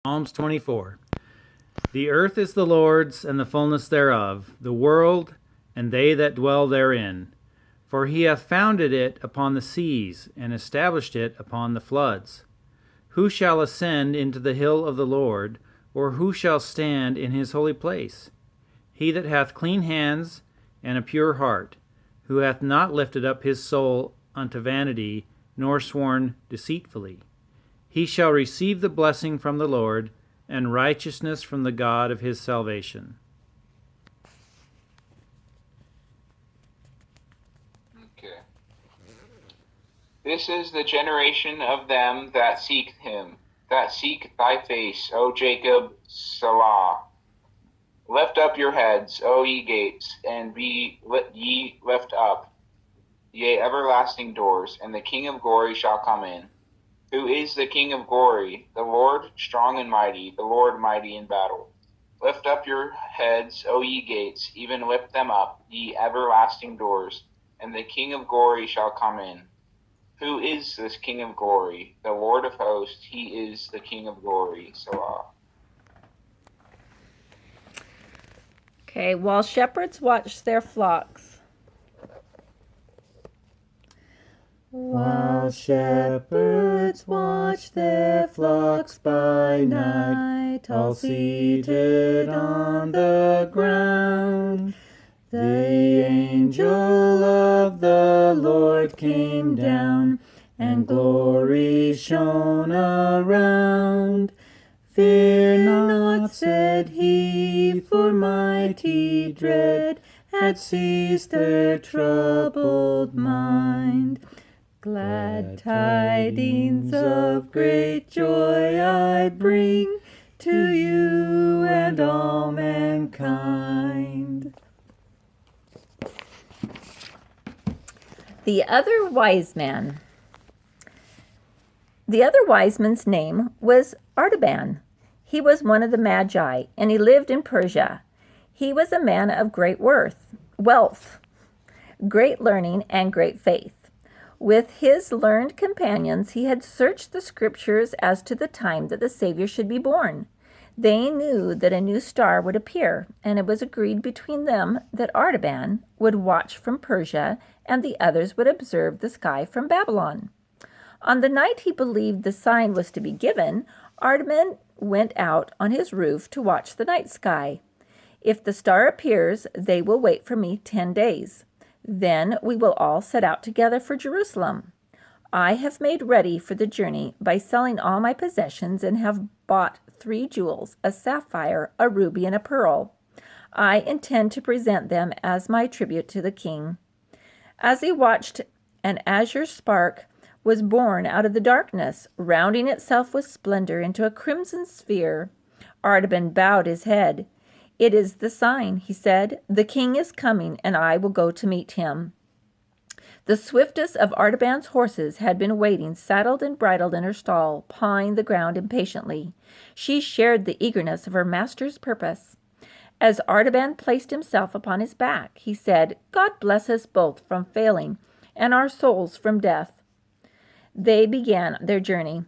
Psalms 24. The earth is the Lord's, and the fullness thereof, the world, and they that dwell therein. For he hath founded it upon the seas, and established it upon the floods. Who shall ascend into the hill of the Lord, or who shall stand in his holy place? He that hath clean hands and a pure heart, who hath not lifted up his soul unto vanity, nor sworn deceitfully. He shall receive the blessing from the Lord, and righteousness from the God of his salvation. Okay. This is the generation of them that seek him, that seek thy face, O Jacob, Selah. Lift up your heads, O ye gates, and be ye lift up, ye everlasting doors, and the King of glory shall come in. Who is the King of glory? The Lord strong and mighty, the Lord mighty in battle. Lift up your heads, O ye gates, even lift them up, ye everlasting doors, and the King of glory shall come in. Who is this King of glory? The Lord of hosts, he is the King of glory. Selah. Okay, while shepherds watch their flocks. While shepherds watch their flocks by night, all seated on the ground, the angel of the Lord came down, and glory shone around. Fear not, said he, for mighty dread had seized their troubled mind. Glad tidings of great joy I bring to you and all mankind. The other wise man. The other wise man's name was Artaban. He was one of the Magi, and he lived in Persia. He was a man of great wealth, great learning, and great faith. With his learned companions, he had searched the scriptures as to the time that the Savior should be born. They knew that a new star would appear, and it was agreed between them that Artaban would watch from Persia, and the others would observe the sky from Babylon. On the night he believed the sign was to be given, Artaban went out on his roof to watch the night sky. If the star appears, they will wait for me 10 days. Then we will all set out together for Jerusalem. I have made ready for the journey by selling all my possessions and have bought 3 jewels, a sapphire, a ruby, and a pearl. I intend to present them as my tribute to the king. As he watched, an azure spark was born out of the darkness, rounding itself with splendor into a crimson sphere. Artaban bowed his head. It is the sign, he said. The king is coming, and I will go to meet him. The swiftest of Artaban's horses had been waiting, saddled and bridled in her stall, pawing the ground impatiently. She shared the eagerness of her master's purpose. As Artaban placed himself upon his back, he said, God bless us both from failing, and our souls from death. They began their journey.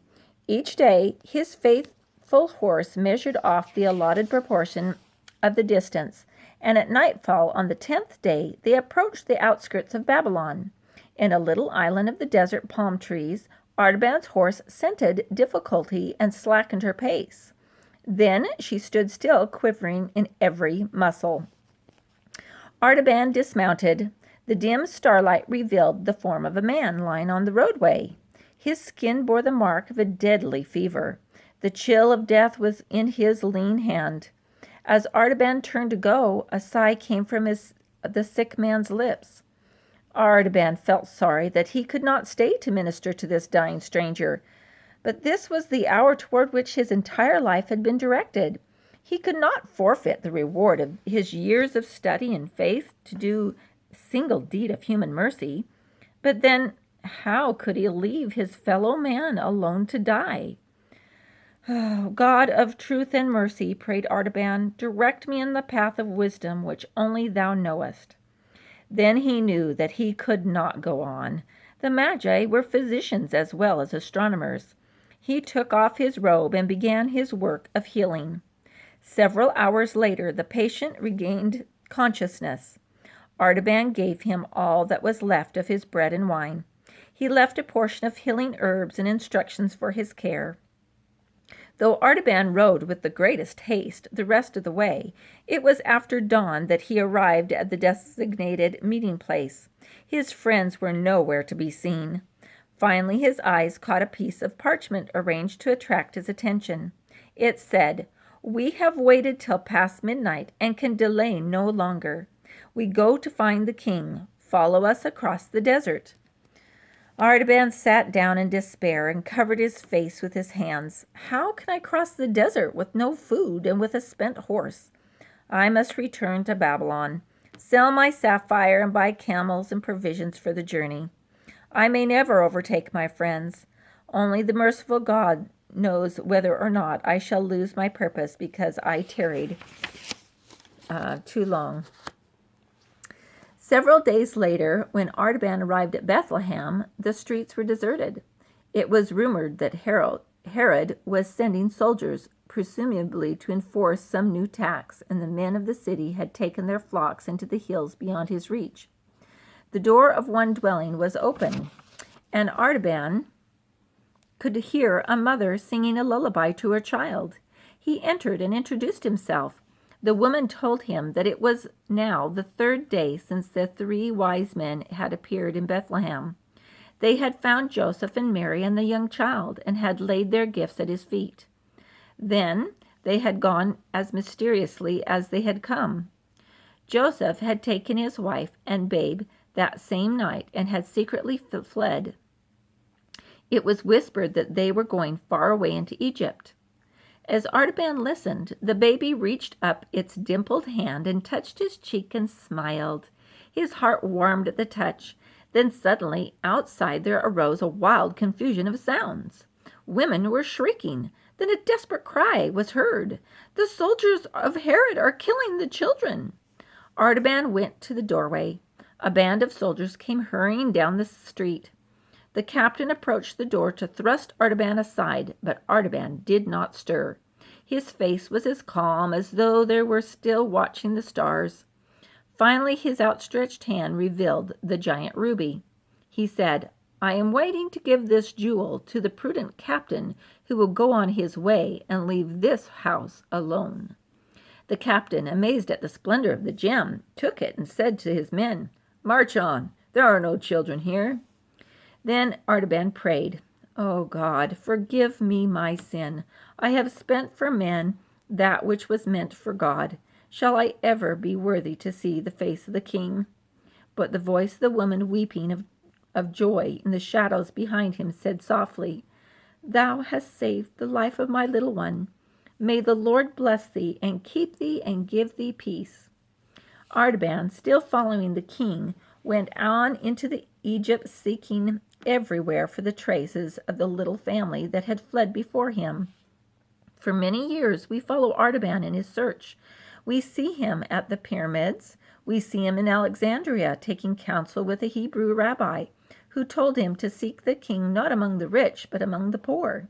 Each day, his faithful horse measured off the allotted proportion of the distance, and at nightfall on the 10th day they approached the outskirts of Babylon. In a little island of the desert palm trees, Artaban's horse scented difficulty and slackened her pace. Then she stood still, quivering in every muscle. Artaban dismounted. The dim starlight revealed the form of a man lying on the roadway. His skin bore the mark of a deadly fever. The chill of death was in his lean hand. As Artaban turned to go, a sigh came from the sick man's lips. Artaban felt sorry that he could not stay to minister to this dying stranger, but this was the hour toward which his entire life had been directed. He could not forfeit the reward of his years of study and faith to do a single deed of human mercy. But then, how could he leave his fellow man alone to die? Oh, God of truth and mercy, prayed Artaban, direct me in the path of wisdom which only thou knowest. Then he knew that he could not go on. The Magi were physicians as well as astronomers. He took off his robe and began his work of healing. Several hours later, the patient regained consciousness. Artaban gave him all that was left of his bread and wine. He left a portion of healing herbs and instructions for his care. Though Artaban rode with the greatest haste the rest of the way, it was after dawn that he arrived at the designated meeting place. His friends were nowhere to be seen. Finally, his eyes caught a piece of parchment arranged to attract his attention. It said, "We have waited till past midnight and can delay no longer. We go to find the king. Follow us across the desert." Artaban sat down in despair and covered his face with his hands. "How can I cross the desert with no food and with a spent horse? I must return to Babylon, sell my sapphire, and buy camels and provisions for the journey. I may never overtake my friends. Only the merciful God knows whether or not I shall lose my purpose because I tarried too long." Several days later, when Artaban arrived at Bethlehem, the streets were deserted. It was rumored that Herod was sending soldiers, presumably to enforce some new tax, and the men of the city had taken their flocks into the hills beyond his reach. The door of one dwelling was open, and Artaban could hear a mother singing a lullaby to her child. He entered and introduced himself. The woman told him that it was now the third day since the 3 wise men had appeared in Bethlehem. They had found Joseph and Mary and the young child and had laid their gifts at his feet. Then they had gone as mysteriously as they had come. Joseph had taken his wife and babe that same night and had secretly fled. It was whispered that they were going far away into Egypt. As Artaban listened, the baby reached up its dimpled hand and touched his cheek and smiled. His heart warmed at the touch. Then suddenly, outside there arose a wild confusion of sounds. Women were shrieking. Then a desperate cry was heard. "The soldiers of Herod are killing the children." Artaban went to the doorway. A band of soldiers came hurrying down the street. The captain approached the door to thrust Artaban aside, but Artaban did not stir. His face was as calm as though they were still watching the stars. Finally, his outstretched hand revealed the giant ruby. He said, "I am waiting to give this jewel to the prudent captain who will go on his way and leave this house alone." The captain, amazed at the splendor of the gem, took it and said to his men, "March on. There are no children here." Then Artaban prayed, "O God, forgive me my sin. I have spent for men that which was meant for God. Shall I ever be worthy to see the face of the king?" But the voice of the woman weeping of joy in the shadows behind him said softly, "Thou hast saved the life of my little one. May the Lord bless thee and keep thee and give thee peace." Artaban, still following the king, went on into Egypt, seeking everywhere for the traces of the little family that had fled before him. For many years we follow Artaban in his search. We see him at the pyramids. We see him in Alexandria taking counsel with a Hebrew rabbi who told him to seek the king not among the rich but among the poor.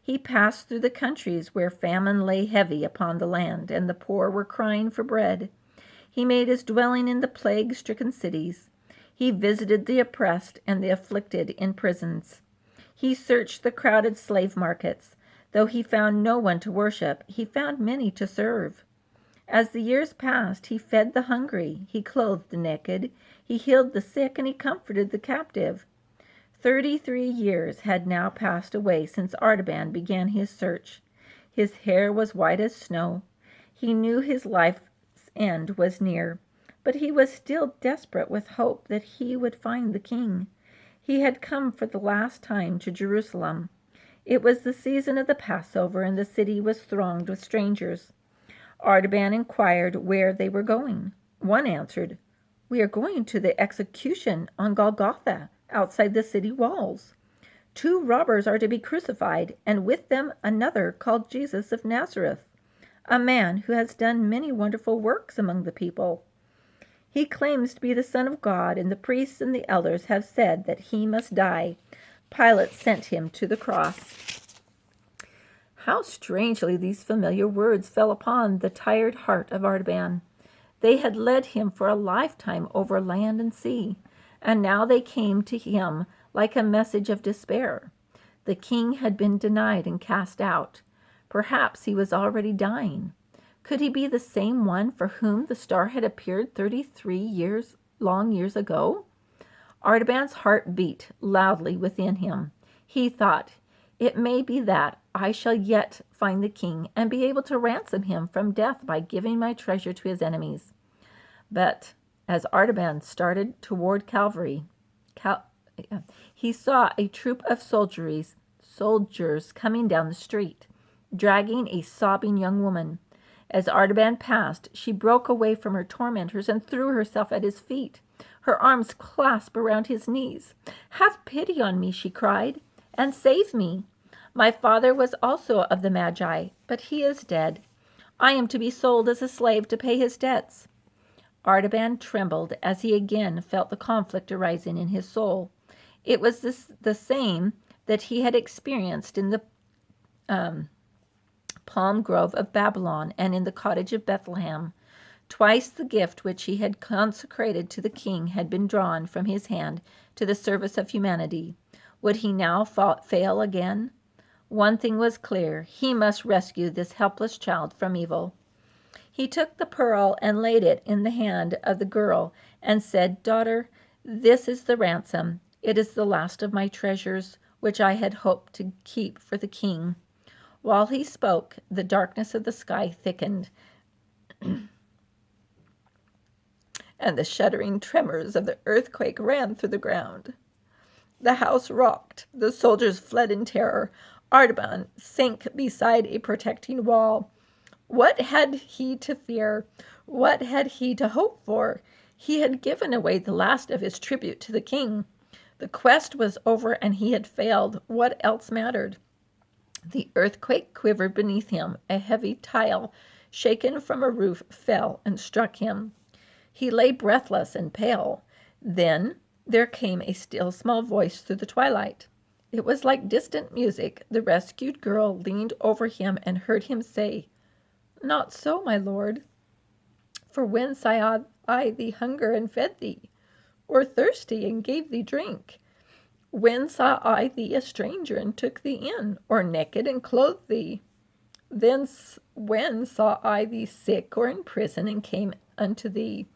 He passed through the countries where famine lay heavy upon the land and the poor were crying for bread. He made his dwelling in the plague-stricken cities. He visited the oppressed and the afflicted in prisons. He searched the crowded slave markets. Though he found no one to worship, he found many to serve. As the years passed, he fed the hungry, he clothed the naked, he healed the sick, and he comforted the captive. 33 years had now passed away since Artaban began his search. His hair was white as snow. He knew his life's end was near, but he was still desperate with hope that he would find the king. He had come for the last time to Jerusalem. It was the season of the Passover, and the city was thronged with strangers. Artaban inquired where they were going. One answered, "We are going to the execution on Golgotha, outside the city walls. 2 robbers are to be crucified, and with them another called Jesus of Nazareth, a man who has done many wonderful works among the people. He claims to be the Son of God, and the priests and the elders have said that he must die." Pilate sent him to the cross. How strangely these familiar words fell upon the tired heart of Artaban. They had led him for a lifetime over land and sea, and now they came to him like a message of despair. The king had been denied and cast out. Perhaps he was already dying. Could he be the same one for whom the star had appeared 33 long years ago? Artaban's heart beat loudly within him. He thought, "It may be that I shall yet find the king and be able to ransom him from death by giving my treasure to his enemies." But as Artaban started toward Calvary, he saw a troop of soldiers coming down the street, dragging a sobbing young woman. As Artaban passed, she broke away from her tormentors and threw herself at his feet, her arms clasped around his knees. "Have pity on me," she cried, "and save me. My father was also of the Magi, but he is dead. I am to be sold as a slave to pay his debts." Artaban trembled as he again felt the conflict arising in his soul. It was the same that he had experienced in the palm grove of Babylon and in the cottage of Bethlehem. Twice the gift which he had consecrated to the king had been drawn from his hand to the service of humanity. Would he now fail again? One thing was clear: he must rescue this helpless child from evil. He took the pearl and laid it in the hand of the girl and said, "Daughter, this is the ransom. It is the last of my treasures, which I had hoped to keep for the king." While he spoke, the darkness of the sky thickened, and the shuddering tremors of the earthquake ran through the ground. The house rocked. The soldiers fled in terror. Artaban sank beside a protecting wall. What had he to fear? What had he to hope for? He had given away the last of his tribute to the king. The quest was over and he had failed. What else mattered? The earthquake quivered beneath him. A heavy tile, shaken from a roof, fell and struck him. He lay breathless and pale. Then there came a still small voice through the twilight. It was like distant music. The rescued girl leaned over him and heard him say, "Not so, my lord. For when saw I thee hunger and fed thee, or thirsty and gave thee drink? When saw I thee a stranger and took thee in, or naked and clothed thee? Then when saw I thee sick or in prison and came unto thee?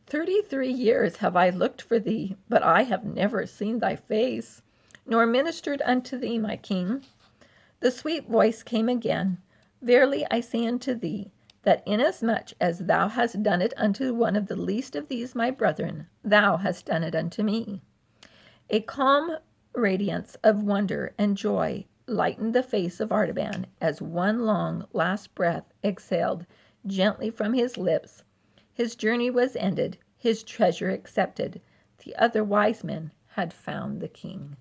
33 years have I looked for thee, but I have never seen thy face, nor ministered unto thee, my king." The sweet voice came again. "Verily I say unto thee, that inasmuch as thou hast done it unto one of the least of these my brethren, thou hast done it unto me." A calm radiance of wonder and joy lightened the face of Artaban as one long last breath exhaled gently from his lips. His journey was ended, his treasure accepted. The other wise men had found the king.